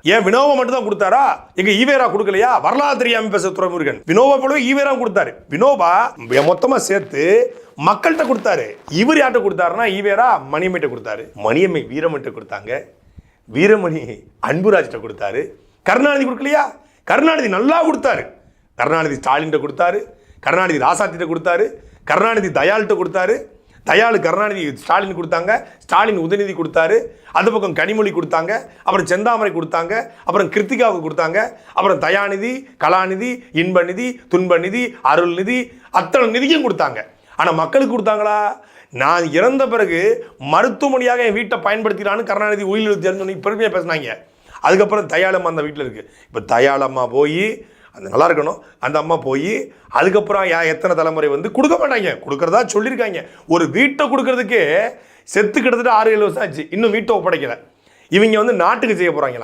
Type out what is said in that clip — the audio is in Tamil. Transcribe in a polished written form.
ஏன் வினோவை மட்டும் தான் கொடுத்தாரா? எங்க ஈவேரா கொடுக்கலையா? வரலாறு தெரியாம பேச துரைமுருகன். வினோவா போலவே ஈவேரா கொடுத்தாரு. வினோபா மொத்தமா சேர்த்து மக்கள்கிட்ட கொடுத்தாரு. இவர் யார்கிட்ட கொடுத்தாருன்னா ஈவேரா மணியம்மைட்ட கொடுத்தாரு. மணியம்மை வீரமணிட்ட கொடுத்தாங்க. வீரமணி அன்புராஜ்கிட்ட கொடுத்தாரு. கருணாநிதி கொடுக்கலையா? கருணாநிதி நல்லா கொடுத்தாரு. கருணாநிதி ஸ்டாலின்கிட்ட கொடுத்தாரு. கருணாநிதி ராசாத்திட்ட கொடுத்தாரு. கருணாநிதி தயாள்கிட்ட கொடுத்தாரு. தயாளு கருணாநிதி ஸ்டாலின் கொடுத்தாங்க. ஸ்டாலின் உதயநிதி கொடுத்தாரு. அது பக்கம் கனிமொழி கொடுத்தாங்க. அப்புறம் செந்தாமரை கொடுத்தாங்க. அப்புறம் கிருத்திகாவுக்கு கொடுத்தாங்க. அப்புறம் தயாநிதி, கலாநிதி, இன்பநிதி, துன்பநிதி, அருள்நிதி, அத்தனை நிதியும் கொடுத்தாங்க. ஆனால் மக்களுக்கு கொடுத்தாங்களா? நான் இறந்த பிறகு மருத்துவமனையாக என் வீட்டை பயன்படுத்தினான்னு கருணாநிதி உயிரிழந்து தெரிஞ்சு பெருமையாக பேசினாங்க. அதுக்கப்புறம் தயாளம்மா அந்த வீட்டில் இருக்குது. இப்போ தயாளம்மா போய் அந்த நல்லா இருக்கணும், அந்த அம்மா போய் அதுக்கப்புறம் எத்தனை தலைமுறை வந்து கொடுக்க மாட்டாங்க. கொடுக்குறதா சொல்லியிருக்காங்க. ஒரு வீட்டை கொடுக்கறதுக்கே செத்து கிட்டத்தட்ட 6-7 வருஷம் ஆச்சு. இன்னும் வீட்டை ஒப்படைக்கலை. இவங்க வந்து நாட்டுக்கு செய்ய போகிறாங்களா?